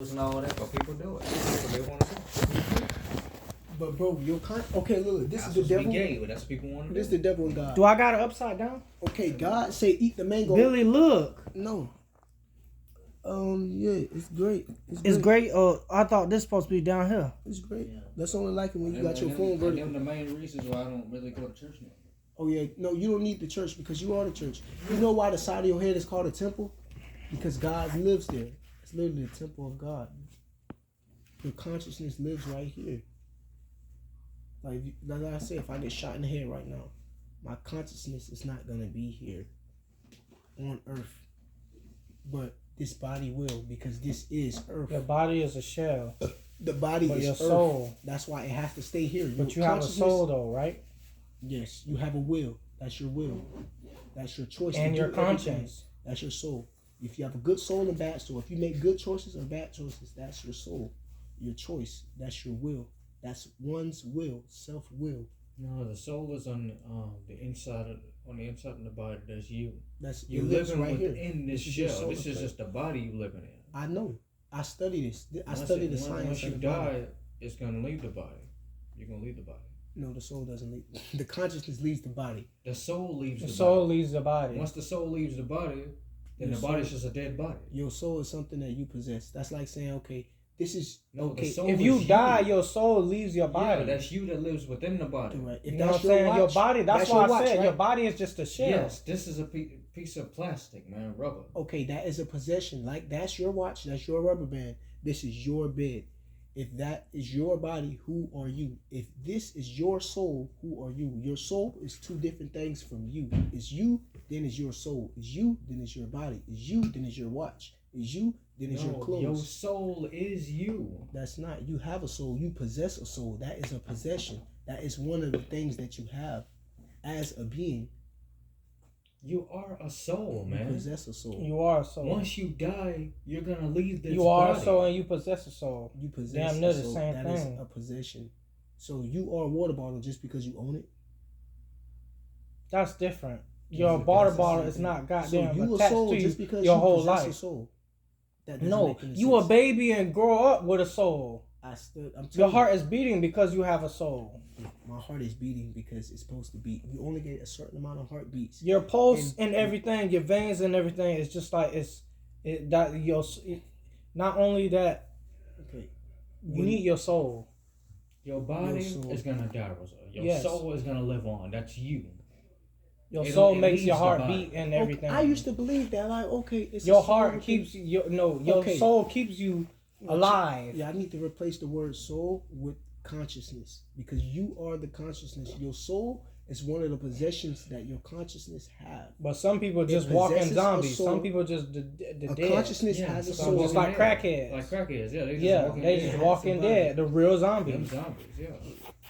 and all that, but people do it. That's what they want to do. But bro, okay, look, this That's is the supposed to devil. be gay, but that's what people want to do. This is the devil and God. Do I got it upside down? Okay, God say eat the mango. Billy, look. No. Yeah, it's great. It's great. I thought this supposed to be down here. It's great. That's only like it when you got your phone phone vertical. Them the main reasons why I don't really go to church now. Oh yeah, no, you don't need the church because you are the church. You know why the side of your head is called a temple? Because God lives there. It's literally the temple of God. Your consciousness lives right here. Like I said, if I get shot in the head right now, my consciousness is not gonna be here on earth. But this body will, because this is earth. Your body is a shell. The body but is your earth. Soul. That's why it has to stay here. But you have a soul though, right? Yes, you have a will. That's your will. That's your choice. And your conscience. Everything. That's your soul. If you have a good soul and bad soul, if you make good choices or bad choices, that's your soul. Your choice. That's your will. That's one's will, self-will. No, the soul is on the inside of the body. That's you. That's you living right within this shell. This is just the body you living in. I know. I study this. I study the science. Once you die, it's gonna leave the body. You're gonna leave the body. No, the soul doesn't leave. The consciousness leaves the body. The soul leaves the soul body. leaves the body. Once the soul leaves the body, then the body's just a dead body. Your soul is something that you possess. That's like saying, okay, this is okay. If you die, your soul leaves your body. Yeah, that's you that lives within the body. Right. If you know what I'm saying? Your body. That's why I said your body is just a shell. Yes, this is a piece of plastic, man, rubber. Okay, that is a possession. Like that's your watch. That's your rubber band. This is your bed. If that is your body, who are you? If this is your soul, who are you? Your soul is two different things from you. It's you, then it's your soul. It's you, then it's your body. It's you, then it's your watch. It's you, then it's your clothes. Your soul is you. That's not. You have a soul. You possess a soul. That is a possession. That is one of the things that you have as a being. You are a soul, man. You possess a soul. You are a soul. Once you die, you're gonna leave this. You are a soul and you possess a soul. You possess damn near a the soul. same that thing. Is a possession. So you are a water bottle just because you own it. That's different. Your water bottle is not goddamn so you attached a soul to you just because your you whole possess life. A soul. No, you a baby and grow up with a soul. Your heart is beating because you have a soul. My heart is beating because it's supposed to beat. You only get a certain amount of heartbeats. Your pulse and everything, your veins and everything is just like not only that. Okay. You need your soul. Your body is gonna die, Rosa. Your soul is gonna live on. That's you. Your soul makes your heart beat and everything. I used to believe that, like, okay, it's your heart keeps you. Your soul keeps you alive. Yeah, I need to replace the word soul with consciousness because you are the consciousness. Your soul is one of the possessions that your consciousness have. But some people just walk in zombies. Some people just the dead. Consciousness has a soul. Just like crackheads. Like crackheads, they just walk in dead. The real zombies. Them zombies, yeah.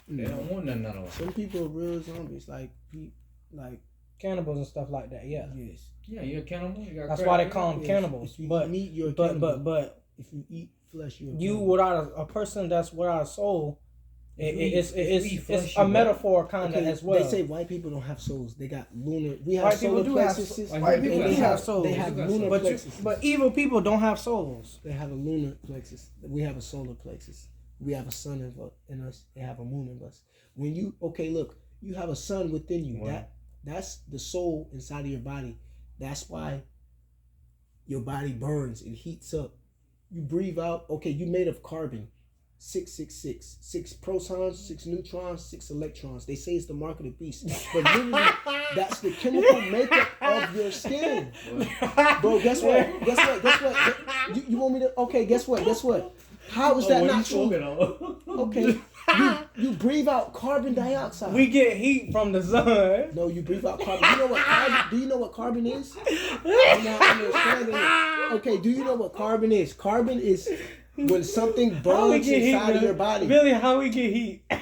They don't want nothing out of Some people are real zombies, like cannibals and stuff like that. Yeah. Yes. Yeah, you're a cannibal. That's why they call them cannibals. If you but eat, you're a cannibal. But if you eat flesh, you're a you cannibal. without a person that's without a soul. It's a metaphor kind of as well. They say white people don't have souls. They got lunar. We have white solar people plexuses. White people do have souls. They have lunar plexus. But evil people don't have souls. They have a lunar plexus. We have a solar plexus. We have a sun in us. They have a moon in us. When you look, you have a sun within you. Wow. That's the soul inside of your body. That's why your body burns. It heats up. You breathe out. Okay, you made of carbon. 666. 6 protons, 6 neutrons, 6 electrons. They say it's the mark of the beast. But literally, that's the chemical makeup of your skin. Bro, guess what? You want me to... Okay, guess what? How is that not true? Okay, you breathe out carbon dioxide. We get heat from the sun. No, you breathe out carbon. Do you know what carbon is? I'm not understanding it. Okay, do you know what carbon is? Carbon is when something burns inside of your body. Billy, how we get heat? You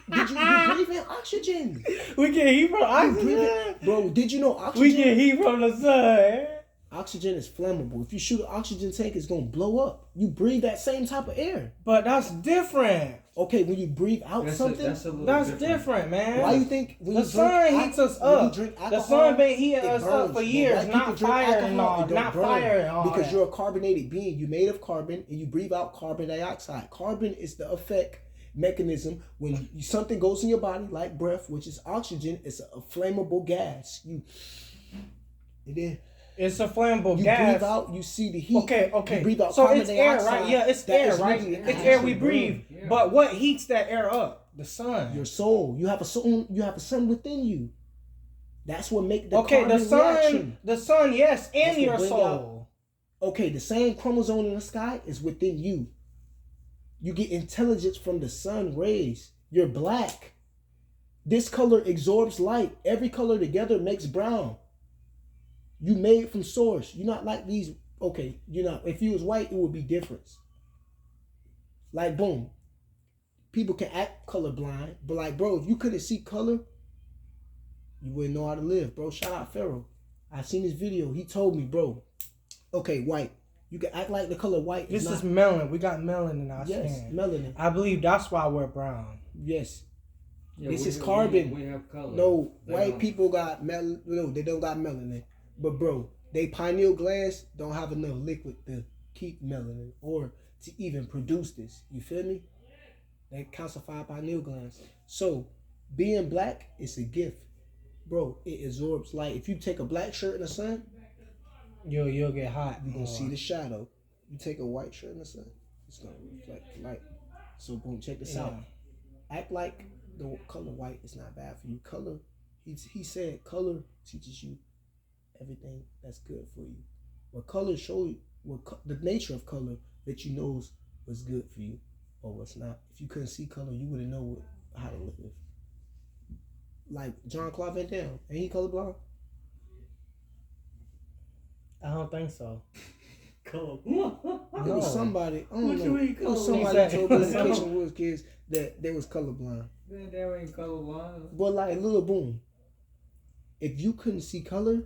breathe in oxygen. We get heat from oxygen. Bro, did you know oxygen? We get heat from the sun. Oxygen is flammable. If you shoot an oxygen tank, it's gonna blow up. You breathe that same type of air. But that's different. Okay, when you breathe out something, that's different, man. Why you think when the sun heats us up? The sun been heating us up for years, not fire and all, not fire and all. Because you're a carbonated being. You're made of carbon, and you breathe out carbon dioxide. Carbon is the effect mechanism when something goes in your body, like breath, which is oxygen. It's a flammable gas. It's a flammable you gas. You breathe out, you see the heat. Okay. You breathe out so carbon it's dioxide. Air, right? Yeah, it's air, right? It's air we breathe. Yeah. But what heats that air up? The sun. Your soul. You have a soul. You have a sun within you. That's what makes the the sun. Reaction. The sun, yes, and your soul. Okay, the same chromosome in the sky is within you. You get intelligence from the sun rays. You're black. This color absorbs light. Every color together makes brown. You made from source. You're not like these. Okay, you're not. If you was white, it would be different. Like boom. People can act colorblind, but like, bro, if you couldn't see color, you wouldn't know how to live, bro. Shout out Pharaoh. I seen his video. He told me, bro. Okay, white. You can act like the color white. This is melanin. We got melanin in our skin. Yes, melanin. I believe that's why we're brown. Yes. Yeah, this is carbon. We have color. No, white people got melanin. No, they don't got melanin. But bro, they pineal glands don't have enough liquid to keep melanin or to even produce this. You feel me? They calcify pineal glands. So being black is a gift. Bro, it absorbs light. If you take a black shirt in the sun, you'll get hot. You're gonna see the shadow. You take a white shirt in the sun, it's gonna reflect light. So boom, check this out. Act like the color white is not bad for you. Color, he said color teaches you everything that's good for you. What color show you, the nature of color that you knows what's good for you or what's not. If you couldn't see color, you wouldn't know how to live. Like Jean-Claude Van Damme, ain't he colorblind? I don't think so. Colorblind? It was somebody, I don't know. It was somebody told me in Cation Woods kids that they was colorblind. Man, they ain't colorblind. But like, little boom, if you couldn't see color,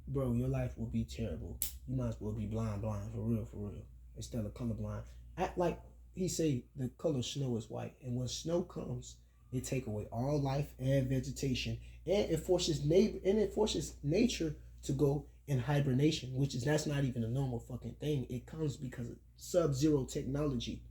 bro, your life would be terrible. You might as well be blind, for real, instead of colorblind. Act like he say the color snow is white, and when snow comes, it take away all life and vegetation, and it forces nature to go in hibernation, that's not even a normal fucking thing. It comes because of sub-zero technology,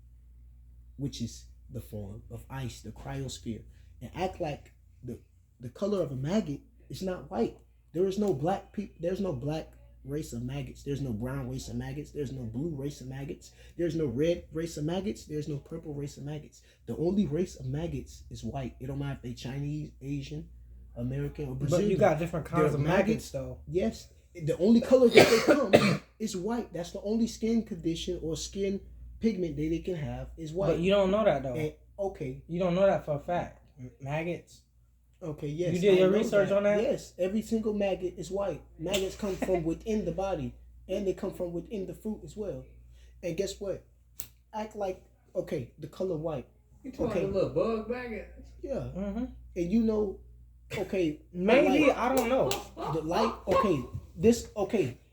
which is the form of ice, the cryosphere, and act like the color of a maggot is not white. There is no black people. There's no black race of maggots. There's no brown race of maggots. There's no blue race of maggots. There's no red race of maggots. There's no purple race of maggots. The only race of maggots is white. It don't matter if they Chinese, Asian, American, or Brazilian. But you got different kinds of maggots, though. Yes. The only color that they come is white. That's the only skin condition or skin pigment that they can have is white. But you don't know that, though. And, okay. You don't know that for a fact. Maggots. Okay, yes. You did your research on that? Yes. Every single maggot is white. Maggots come from within the body, and they come from within the fruit as well. And guess what? Act like, okay, the color white. You talking little bug maggots? Yeah. Mm-hmm. And you know, okay. Maybe, I don't know. The light, okay.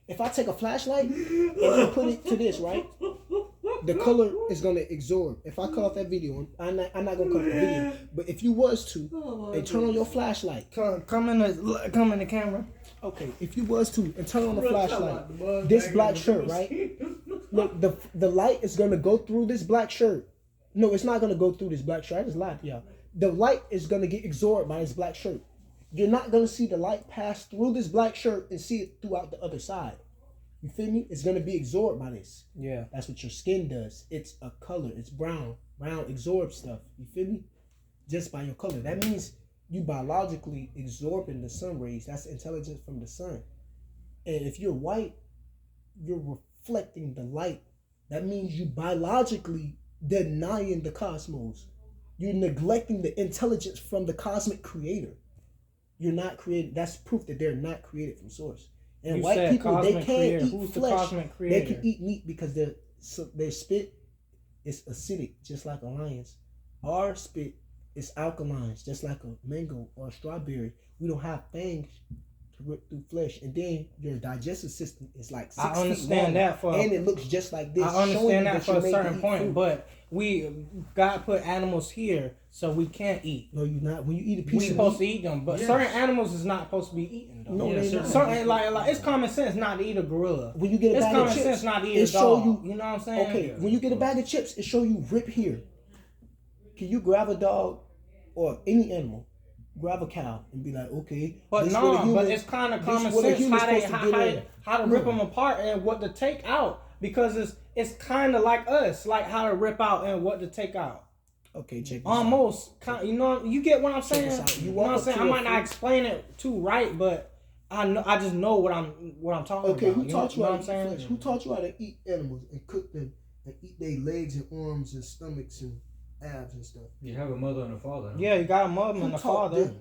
If I take a flashlight and I put it to this, right? The color is gonna absorb. If I cut off that video, I'm not gonna cut off the video. But if you was to and turn on your flashlight, come in the camera. Okay, if you was to and turn on the flashlight, this black shirt, right? Look, the light is gonna go through this black shirt. No, it's not gonna go through this black shirt. I just lied to y'all. The light is gonna get absorbed by this black shirt. You're not gonna see the light pass through this black shirt and see it throughout the other side. You feel me? It's gonna be absorbed by this. Yeah. That's what your skin does. It's a color. It's brown. Brown absorbs stuff. You feel me? Just by your color. That means you biologically absorbing the sun rays. That's intelligence from the sun. And if you're white, you're reflecting the light. That means you biologically denying the cosmos. You're neglecting the intelligence from the cosmic creator. You're not created. That's proof that they're not created from source. And you white people, they can't creator. eat Who's flesh. The they can eat meat because their spit is acidic, just like a lion's. Our spit is alkaline, just like a mango or a strawberry. We don't have fangs to rip through flesh. And then your digestive system is like 6 feet long. That for, and it looks just like this. I understand that for a certain point, but God put animals here so we can't eat. No, you're not. When you eat a piece, we supposed to eat them, but certain animals is not supposed to be eaten. Though. No, they're not. Certain like it's common sense not to eat a gorilla. When you get a bag of chips, it's common sense not to eat a dog. You know what I'm saying? Okay, when you get a bag of chips, it show you rip here. Can you grab a dog or any animal? Grab a cow and be like, okay. But but it's kind of common sense how to rip them apart and what to take out, because it's kind of like us, like how to rip out and what to take out. Okay, check this almost out. You know, you get what I'm saying. You know what I'm saying? I might not explain it too right, but I just know what I'm talking about. Okay, who taught you how to eat saying? flesh? Who taught you how to eat animals and cook them and eat their legs and arms and stomachs and abs and stuff? You have a mother and a father. Yeah, you got a mother and a father. Them?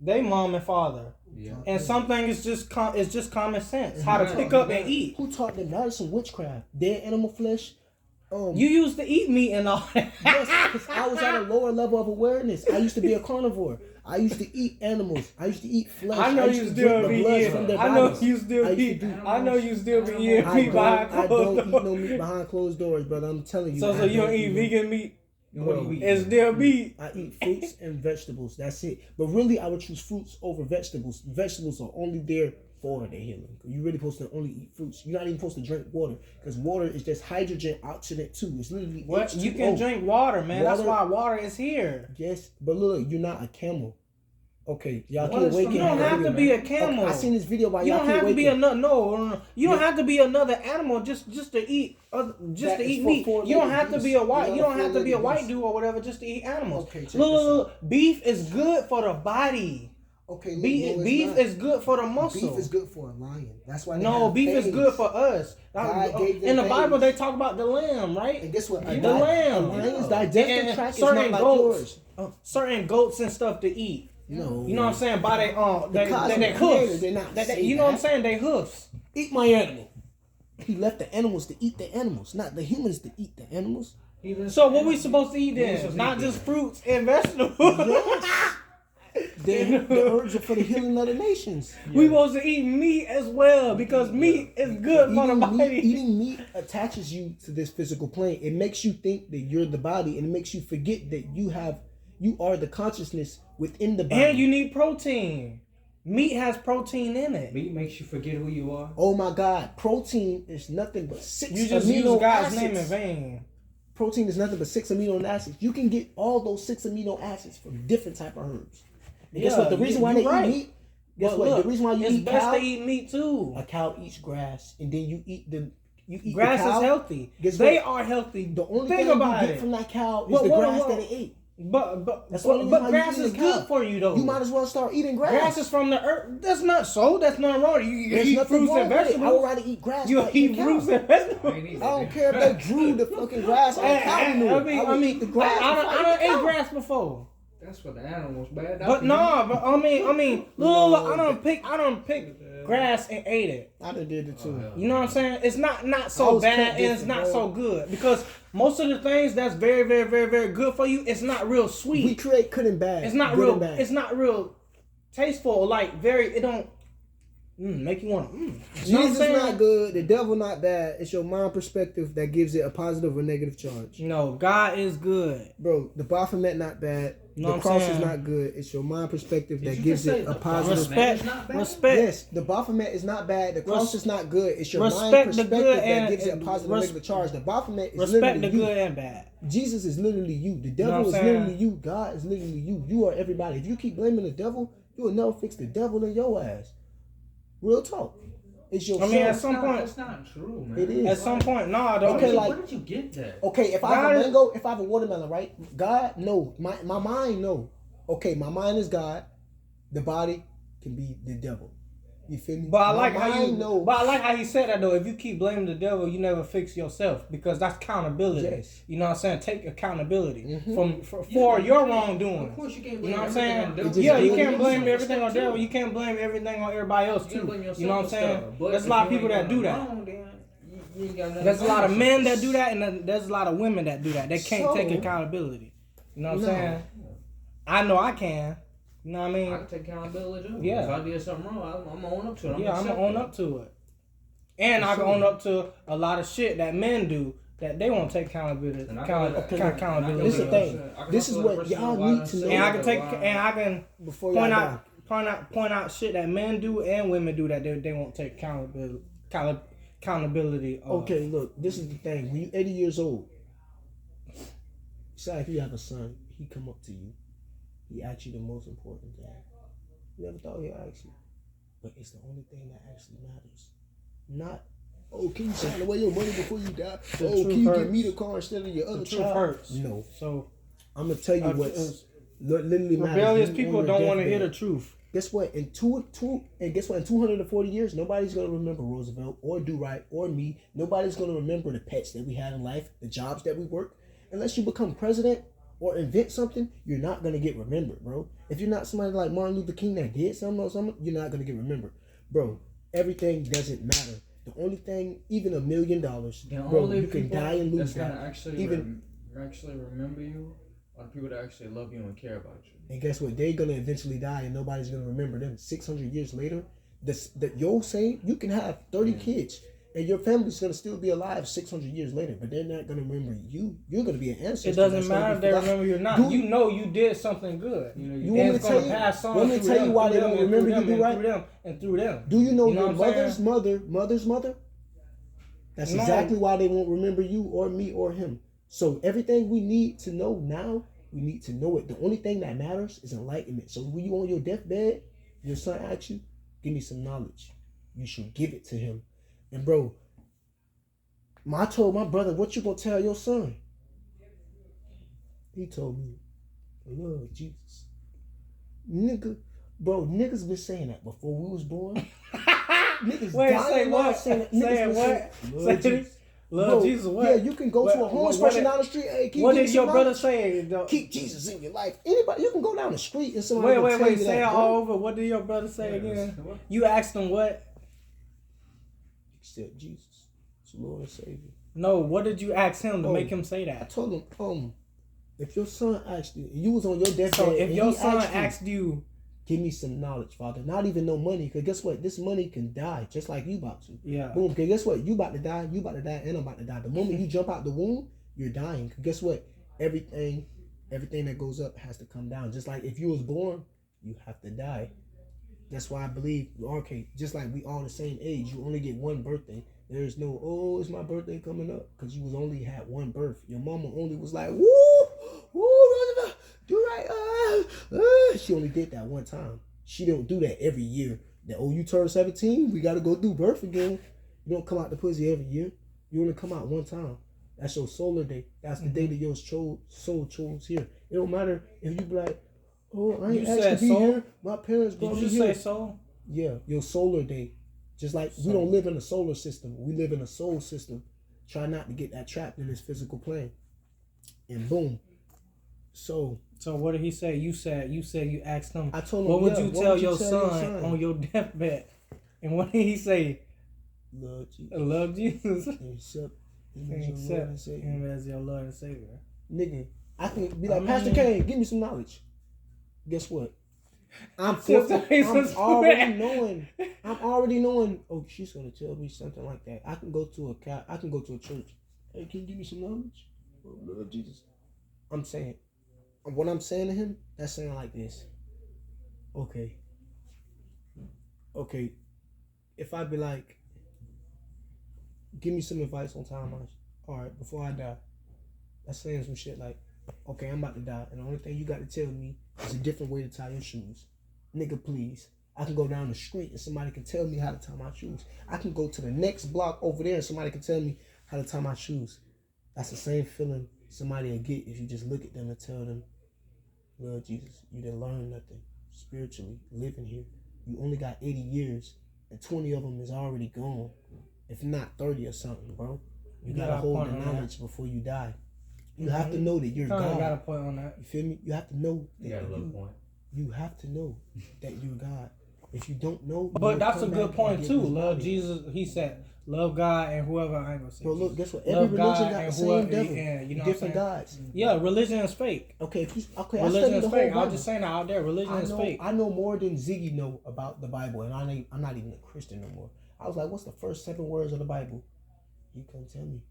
They mom and father. Yeah. And something is just common sense. How to pick up and eat. Who taught them? That is some witchcraft. Dead animal flesh. You used to eat meat and all that. Yes, because I was at a lower level of awareness. I used to be a carnivore. I used to eat animals. I used to eat flesh. I know you still be eating. I know you still be eating meat behind closed doors. I don't eat no meat behind closed doors, but I'm telling you. So you don't eat vegan meat? It's still meat. I eat fruits and vegetables. That's it. But really, I would choose fruits over vegetables. Vegetables are only there for the healing. You're really supposed to only eat fruits. You're not even supposed to drink water, because water is just hydrogen oxidant too. It's literally what H2O. You can drink water, man. That's why water is here. Yes, but look, you're not a camel. Okay, y'all can't wait. You don't have to be a camel. Okay, I seen this video while you y'all don't can't have wait. To be another. No. You don't have to be another animal just to eat. Just to eat meat. You don't have to be a white. You don't have to be a white dude or whatever just to eat animals. Okay, look. Beef is good for the body. Okay, beef is good for the muscle. Beef is good for a lion. That's why. Beef is good for us. In the Bible, they talk about the lamb, right? And guess what? The lamb. A lion's digestive tract is not like goats, yours. Certain goats and stuff to eat. No, you know what I'm saying? By they hoofs. They're not. You know what I'm saying? They hoofs. Eat my animal. He left the animals to eat the animals, not the humans to eat the animals. So what we supposed to eat then? Not just fruits and vegetables. Yes. The herbs are for the healing of the nations. Yeah. We supposed to eat meat as well, because meat is good for the body. Eating meat attaches you to this physical plane. It makes you think that you're the body, and it makes you forget that you are the consciousness within the body. And you need protein. Meat has protein in it. Meat makes you forget who you are. Oh my God. Protein is nothing but 6 amino acids. You just use God's name in vain. Protein is nothing but 6 amino acids. You can get all those 6 amino acids from different type of herbs. And guess what? The reason why they eat meat, the reason why you eat cow, best to eat meat too. A cow eats grass, and then you eat grass the cow. Is healthy. They are healthy. The only thing you get from that cow is the grass that it ate. But grass is good for you though. You might as well start eating grass. Grass is from the earth. That's not so. That's nothing wrong. You eat fruits and vegetables. I would rather eat grass. You eat fruits and vegetables. I don't care if they drew the fucking grass on cow manure. I mean the grass. I don't ate grass before. That's for the animals, man. But I mean, look, I don't pick grass and ate it. I done did it too. You know what I'm saying? It's not so bad and it's not so good, because most of the things that's very, very, very, very good for you, it's not real sweet. We create good and bad. It's not real. It's not real tasteful. Like it don't make you want to. Jesus not good. The devil not bad. It's your mind perspective that gives it a positive or negative charge. No, God is good, bro. The Baphomet not bad. The cross is not good. It's your mind perspective that gives it a positive. Respect. Yes, the Baphomet is not bad. The cross is not good. It's your mind perspective that gives it a positive or negative charge. The Baphomet is literally the good and bad. Jesus is literally you. The devil is literally you. God is literally you. You are everybody. If you keep blaming the devil, you will never fix the devil in your ass. Real talk. It's your. I mean, at some point, that's not true, man. It is. At some point, no, don't. Okay, where did you get that? Okay, if I have a mango, if I have a watermelon, right? God, no. My mind, no. Okay, my mind is God. The body can be the devil. You feel me? But I like how you said that though. If you keep blaming the devil, you never fix yourself, because that's accountability. Yes. You know what I'm saying? Take accountability for your wrongdoing. Of course you can't blame. You know what I'm saying? Yeah, you can't blame everything on the devil. You can't blame everything on everybody else too. You know what I'm saying? There's a lot of people that do that. There's a lot of men that do that, and there's a lot of women that do that. They can't take accountability. You know what I'm saying? I know I can. You know what I mean? I can take accountability too. Yeah. If I did something wrong, I'm gonna own up to it. I'm gonna own up to it. And I can own up to a lot of shit that men do that they won't take accountability. Accountability. This is the thing. This is what y'all need to know. And I can before point out shit that men do and women do that they won't take accountability. Okay, look, this is the thing. When you're 80 years old, say if you have a son, he come up to you, he asks you the most important thing. You never thought he'd ask you, but it's the only thing that actually matters. Not, oh, can you sign away your money before you die? Oh, can you give me the car instead of your other child? Hurts. No. So I'm gonna tell you what's literally matters. Rebellious people don't want to hear the truth. Guess what? In 240 years, nobody's gonna remember Roosevelt or Do Right or me. Nobody's gonna remember the pets that we had in life, the jobs that we worked. Unless you become president or invent something, you're not gonna get remembered, bro. If you're not somebody like Martin Luther King that did something or something, you're not gonna get remembered, bro. Everything doesn't matter. The only thing, even $1 million, bro, you can die and lose that. Actually remember you are the people that actually love you and care about you. And guess what? They're gonna eventually die, and nobody's gonna remember them. 600 years later, you'll say you can have 30 kids, and your family's gonna still be alive 600 years later, but they're not gonna remember you. You're gonna be an ancestor. It doesn't matter if they remember you or not. You know you did something good. You want me to tell you why they don't remember you? Do right and through them. Do you know your mother's mother? That's exactly why they won't remember you or me or him. So everything we need to know now, we need to know it. The only thing that matters is enlightenment. So when you on your deathbed, your son asks you, give me some knowledge. You should give it to him. And bro, I told my brother, what you gonna tell your son? He told me, Lord Jesus. Niggas been saying that before we was born. Niggas say what? Say what? Lord Jesus. Love Jesus. What? Yeah, you can go to a homeless person down the street. Hey, what did your brother say? Keep Jesus in your life. Anybody, you can go down the street and somebody. Wait. Say it all over. What did your brother say again? You asked him what? Accept Jesus as Lord and Savior. No, what did you ask him to make him say that? I told him, if your son asked you was on your deathbed, so if your son asked you, give me some knowledge, Father. Not even no money, because guess what? This money can die, just like you about to. Yeah. Boom. Because guess what? You about to die, and I'm about to die. The moment you jump out the womb, you're dying. Because guess what? Everything that goes up has to come down. Just like if you was born, you have to die. That's why I believe, okay, just like we all the same age, you only get one birthday. There's no, oh, it's my birthday coming up, because you was only had one birth. Your mama only was like, woo, do right, she only did that one time. She don't do that every year. That, oh, you turn 17, we got to go do birth again. You don't come out the pussy every year. You only come out one time. That's your solar day. That's the day that your soul chose here. It don't matter if you be like, oh, I ain't asked to be here. My parents brought me here. Did you say soul? Yeah, your solar day. Just like we don't live in a solar system. We live in a soul system. Try not to get that trapped in this physical plane. And boom. So what did he say? You said you asked him. I told him, what would you tell your son on your deathbed? And what did he say? Love Jesus. Love Jesus. Accept him as your Lord and Savior. Nigga, I can be like, Pastor Kane, give me some knowledge. Guess what? I'm already knowing. Oh, she's gonna tell me something like that. I can go to a church. Hey, can you give me some knowledge? Oh, Lord Jesus. What I'm saying to him, that's saying like this. Okay. If I be like, give me some advice on time. All right, before I die. That's saying some shit like, okay, I'm about to die, and the only thing you got to tell me is a different way to tie your shoes. Nigga, please. I can go down the street and somebody can tell me how to tie my shoes. I can go to the next block over there and somebody can tell me how to tie my shoes. That's the same feeling somebody will get if you just look at them and tell them, Lord Jesus, you didn't learn nothing spiritually living here. You only got 80 years and 20 of them is already gone. If not 30 or something, bro. You gotta hold the knowledge before you die. You have to know that you're God. Got a point on that. You feel me? You have to know that you got a little point. You have to know that you're God. If you don't know, but that's a good point too. Love Jesus. He said, "Love God and whoever." I ain't gonna say. Bro, look, guess what? Every religion got the same devil. You know different gods. Yeah, religion is fake. Okay, religion is fake. I'm just saying that out there. Religion is fake. I know more than Ziggy know about the Bible, and I'm not even a Christian no more. I was like, "What's the first 7 words of the Bible?" He couldn't tell me.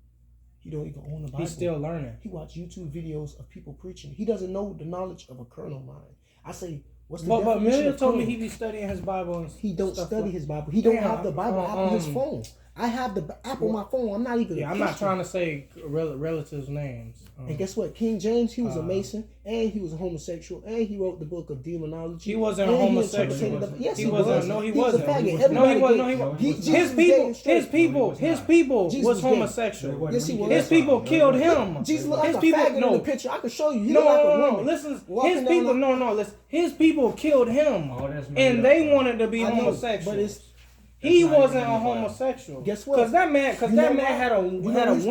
He don't even own the Bible. He's still learning. He watch YouTube videos of people preaching. He doesn't know the knowledge of a carnal mind. I say, what's the But definition Million of told me carnal? he be studying his Bible. And He don't stuff study like. his Bible. He don't have the Bible app on his phone. I have the app on my phone. I'm not even. Yeah, I'm not trying to say relatives' names. And guess what? King James, he was a Mason, and he was a homosexual, and he wrote the book of demonology. He wasn't a homosexual. Yes, he wasn't. No, he wasn't. No, he wasn't. His people was homosexual. Yes, he was. His people killed him. Jesus looked like a faggot in the picture. I can show you. He looked like a woman. Listen, his people. Listen. His people killed him, and they wanted to be homosexual. But he wasn't a homosexual. Guess what? Because that man had a woman.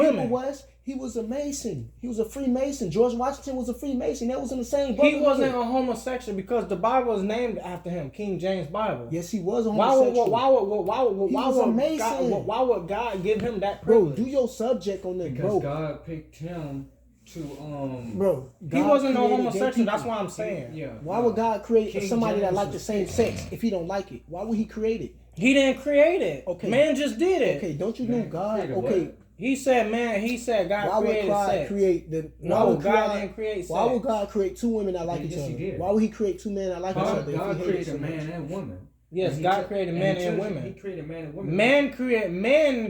He was a Mason. He was a Freemason. George Washington was a Freemason. That was in the same book. He wasn't a homosexual because the Bible is named after him, King James Bible. Yes, he was a homosexual. Why would God give him that privilege? Bro, do your subject on that, bro. Because God picked him to Bro, he wasn't no homosexual. That's what I'm saying. Yeah. Why would God create somebody that liked the same sex if he don't like it? Why would he create it? He didn't create it. Okay. Man just did it. Okay, don't you know God? Okay. He said God created sex. Why would God didn't create sex? Why would God create two women that like each other? Why would he create two men that like each other? God created man and woman. Yes, God created man and women. He created man and women. Man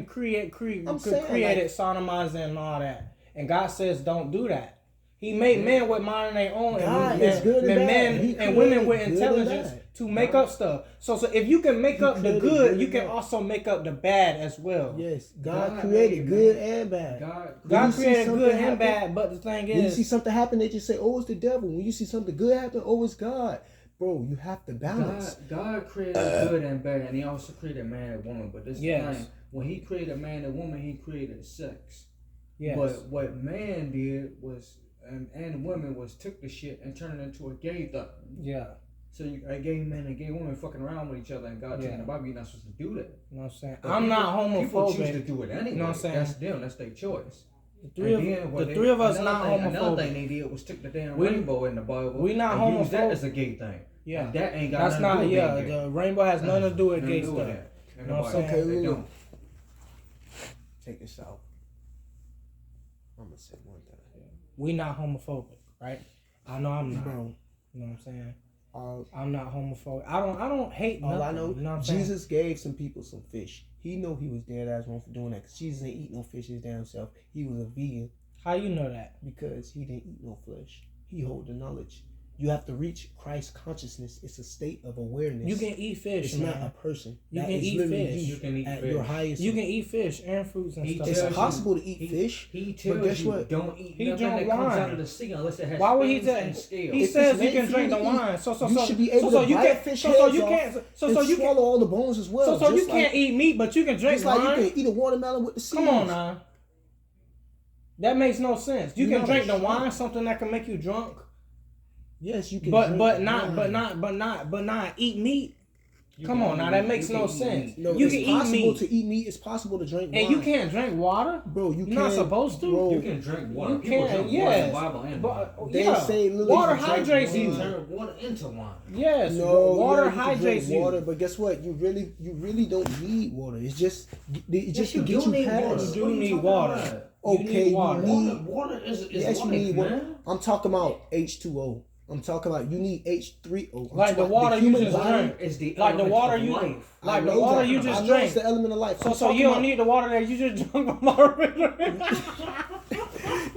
created sodomizing and all that. And God says don't do that. He made men with mind of their own and men and women with intelligence to make up stuff. So if you can make up the good, you can also make up the bad as well. Yes, God created good and bad. God created good and bad, but the thing is, when you see something happen, they just say, "Oh, it's the devil." When you see something good happen, "Oh, it's God." Bro, you have to balance. God created good and bad, and He also created man and woman. But this thing, when He created man and woman, He created sex. Yes. But what man did was, and women took the shit and turned it into a gay thing. Yeah. So a gay man and gay woman fucking around with each other, and God told the Bible you're not supposed to do that. You know what I'm saying? I'm not homophobic. People choose to do it anyway. You know what I'm saying? That's them. That's their choice. The three of us not homophobic. Another thing they did was took the damn rainbow in the Bible. We not homophobic. Use that as a gay thing. Yeah. And that ain't got That's nothing to do with not. The rainbow has nothing to do with gay stuff. You know what I'm saying? Okay, look. Take this out. I'm gonna say one thing. We not homophobic, right? I know I'm not. Bro. You know what I'm saying? I'm not homophobic. I don't hate nothing. All I know, you know what Jesus gave some people some fish. He know he was dead ass wrong for doing that because Jesus ain't eat no fish his damn self. He was a vegan. How you know that? Because he didn't eat no flesh. He hold the knowledge. You have to reach Christ consciousness. It's a state of awareness. You can eat fish. It's not a person. You can eat fish. You can eat at fish. Your highest. You can eat fish and fruits and stuff. It's possible to eat fish. He tells you don't eat nothing that comes out of the sea unless it has fins and scales. He says you can drink the wine. You should be able to bite fish heads off and swallow all the bones as well. So you can't eat meat, but you can drink wine. Just like you can eat a watermelon with the seeds. Come on now. That makes no sense. You can drink the wine, something that can make you drunk. Yes, you can. But not eat meat. Come on now, that makes no sense. No, you can eat meat. To eat meat, it's possible to drink wine. And you can't drink water, bro. You're not supposed to. Bro. You can drink water. You can, yes. They say water hydrates you. Turn water into wine. Yes, water hydrates you. Water, but guess what? You really don't need water. It's just to get you past. You do need water. Okay, you need water. Yes, you need water. I'm talking about H2O. I'm talking about you need H3O. Like the water you just drink. Is the like the water you drink. Like the water you just drink. It's the element of life. So you don't need the water that you just drunk from our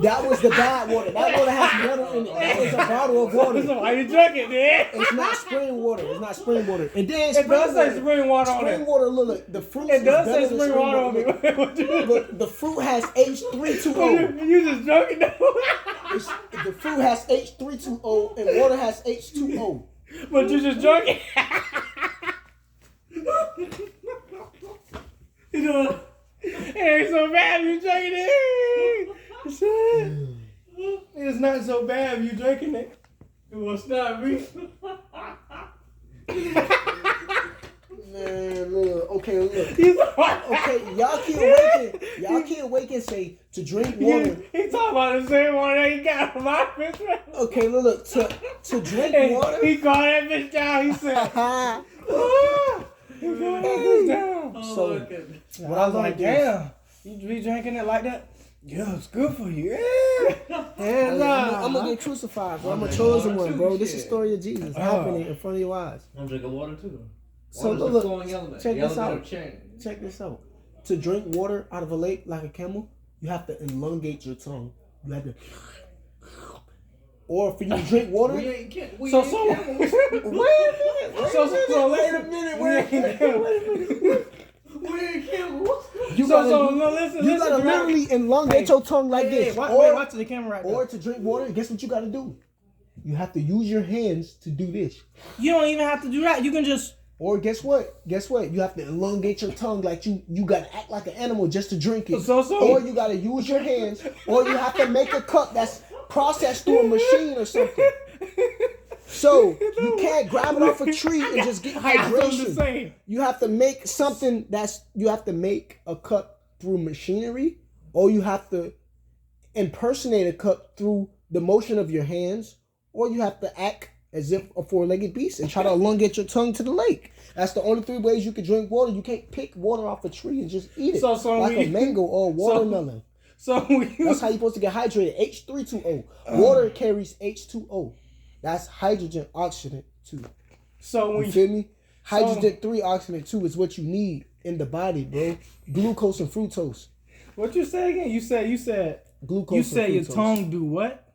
That was the bad water. That water has water in it. That was a bottle of water. So why you drink it, man? It's not spring water. It's not spring water. And then it does say spring water on it. Spring water, look, the fruit. It does say spring water on it. But the fruit has H3O. You just drunk it though. The fruit has H3O and water has H2O. But you just drunk it. You know, it ain't so bad if you drinking it. It's not so bad if you drinking it. It will stop me. Man, look. Okay, look. Okay, y'all can't wake and say to drink water. He talking about the same one that he got from my fish. Okay, look. To drink water. He called that bitch down. He said, he called that bitch down. So, what I was like, damn, you be drinking it like that? Yeah, it's good for you. Yeah. I'm gonna get crucified, bro. I'm a chosen one, bro. This is the story of Jesus happening in front of your eyes. I'm drinking water too. So look, check this out. Check this out. To drink water out of a lake like a camel, you have to elongate your tongue. You have to. Or for you to drink water. Wait a minute. Wait a minute. You gotta literally elongate your tongue like this. Watch the camera right or to drink water, guess what you gotta do? You have to use your hands to do this. You don't even have to do that. You can just. Or guess what? Guess what? You have to elongate your tongue like you gotta act like an animal just to drink it. Or you gotta use your hands. Or you have to make a cup that's processed through a machine or something. So you can't grab it off a tree and just get hydration. You have to make something you have to make a cup through machinery, or you have to impersonate a cup through the motion of your hands, or you have to act as if a four-legged beast and try to elongate your tongue to the lake. That's the only three ways you can drink water. You can't pick water off a tree and just eat it like a mango or a watermelon. That's how you're supposed to get hydrated. H320. Water carries H2O. That's hydrogen oxygen 2. So you feel me? Hydrogen 3 oxygen 2 is what you need in the body, bro. Glucose and fructose. What you say again? You said glucose. You said your tongue do what?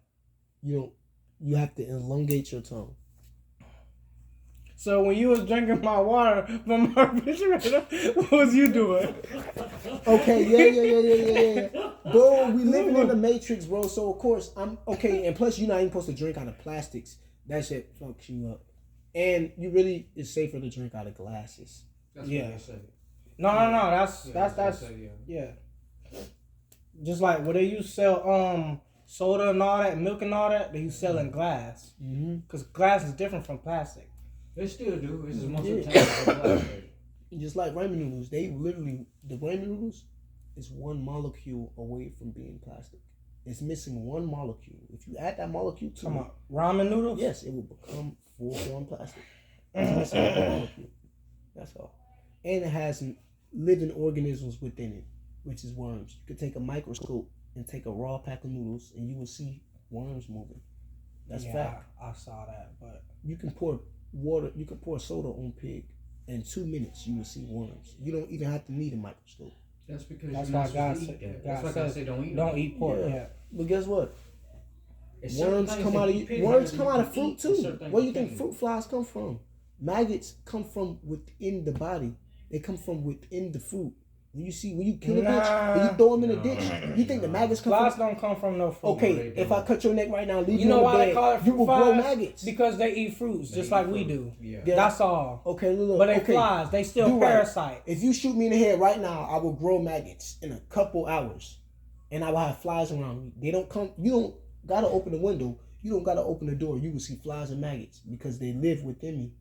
You have to elongate your tongue. So when you was drinking my water from my refrigerator, what was you doing? Okay, yeah. Bro, we living in the Matrix, bro. So of course I'm okay, and plus you're not even supposed to drink out of plastics. That shit fucks you up. And it's safer to drink out of glasses. That's what they say. No. That's yeah. Just like where they used to sell soda and all that, milk and all that, they sell in glass. Because glass is different from plastic. They still do. It's just most of the time plastic. Just like ramen noodles, the ramen noodles is one molecule away from being plastic. It's missing one molecule. If you add that molecule to ramen noodles, yes, it will become full-form plastic. It's missing one molecule. That's all. And it has living organisms within it, which is worms. You could take a microscope and take a raw pack of noodles, and you will see worms moving. That's fact. I saw that, but you can pour water. You can pour soda on pig. In 2 minutes, you will see worms. You don't even have to need a microscope. That's because that's why God said don't eat pork. Yeah. But guess what? Worms come out of fruit too. Where do you think fruit flies come from? Maggots come from within the body. They come from within the fruit. When you kill a bitch, and you throw them in a ditch, you think the maggots come flies don't come from no fruit. Okay, if I cut your neck right now, leave you on why the bed, they call it you will grow maggots. Because they eat fruits just like we do. Yeah. That's all. Okay, look. But they flies. They still parasites. If you shoot me in the head right now, I will grow maggots in a couple hours. And I will have flies around me. They don't come. You don't gotta open the window. You don't gotta open the door. You will see flies and maggots because they live within me.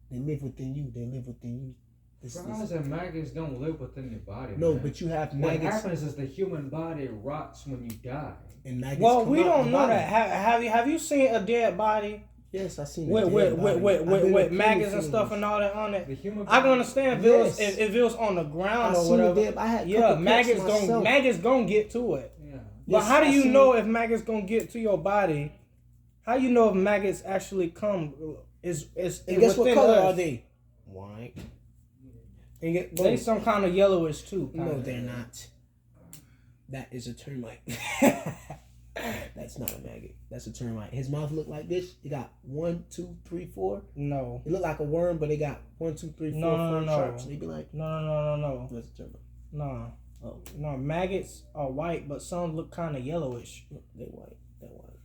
They live within you. They live within you. Flies and maggots don't live within your body. No, man. But you have maggots. What happens is the human body rots when you die. And maggots we don't know that. Have you seen a dead body? Yes, I seen it. With maggots and stuff and all that on it. I can understand if it was on the ground or whatever. Maggots gonna get to it. Yeah. But how do you know if maggots gonna get to your body? How do you know if maggots actually come? And guess what color are they? White. They some kind of yellowish too. No, they're not. That is a termite. That's not a maggot. That's a termite. His mouth look like this. It got 1, 2, 3, 4. No. It look like a worm, but it got 1, 2, 3, 4. No. Sharps. They be like, no. That's a termite. No. Oh. No, maggots are white, but some look kind of yellowish. They white. They're white.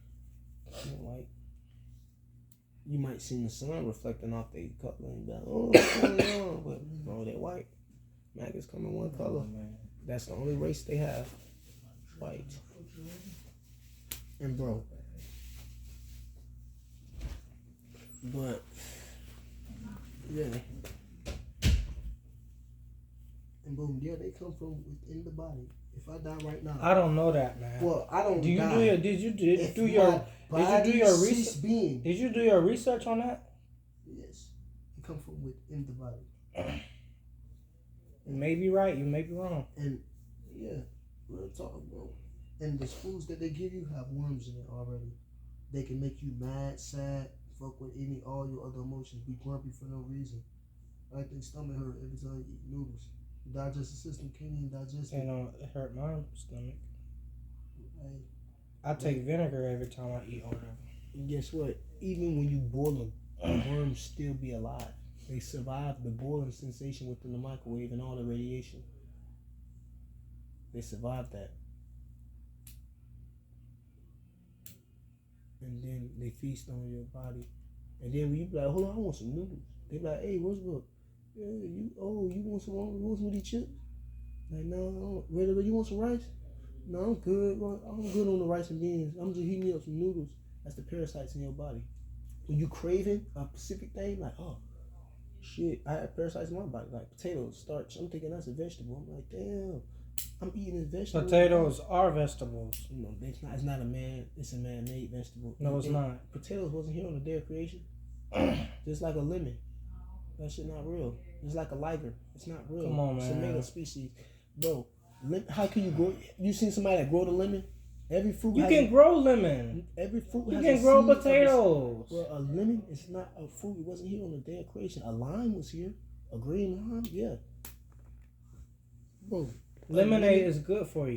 You might see the sun reflecting off their color and be like, oh, what's going on? But no, they're white. Maggots come in one color. That's the only race they have. White. And bro. But yeah. And boom, yeah, they come from within the body. If I die right now, I don't know that, man. Well, I don't. Did you do your research? Did you do your research on that? Yes, it comes from within the body. You may be right. You may be wrong. And yeah, Real talk, bro. And the foods that they give you have worms in it already. They can make you mad, sad, fuck with all your other emotions, be grumpy for no reason. I think stomach hurt every time you eat noodles. The digestive system can't even digest it. And it hurt my stomach. Hey, I take vinegar every time I eat whatever. And guess what? Even when you boil them, the worms still be alive. They survive the boiling sensation within the microwave and all the radiation. They survive that. And then they feast on your body. And then when you be like, hold on, I want some noodles. They be like, hey, what's up? Yeah, you want some of these chips? Like, no, you want some rice? No, I'm good. I'm good on the rice and beans. I'm just heating up some noodles. That's the parasites in your body. When you craving a specific thing, like, oh, shit, I have parasites in my body, like potatoes, starch. I'm thinking that's a vegetable. I'm like, damn, I'm eating this vegetable. Potatoes are vegetables. No, it's not. It's not a man. It's a man-made vegetable. No, it's not. Potatoes wasn't here on the day of creation. Just like a lemon. That shit not real. It's like a liger. It's not real. Come on, man. It's a made-up species, bro. How can you grow? You seen somebody that grow the lemon? Every fruit. You can grow lemon. Every fruit. You has can a grow seed potatoes. Well, a lemon is not a fruit. It wasn't here on the day of creation. A lime was here. A green lime, yeah. Bro, Lemonade is good for you.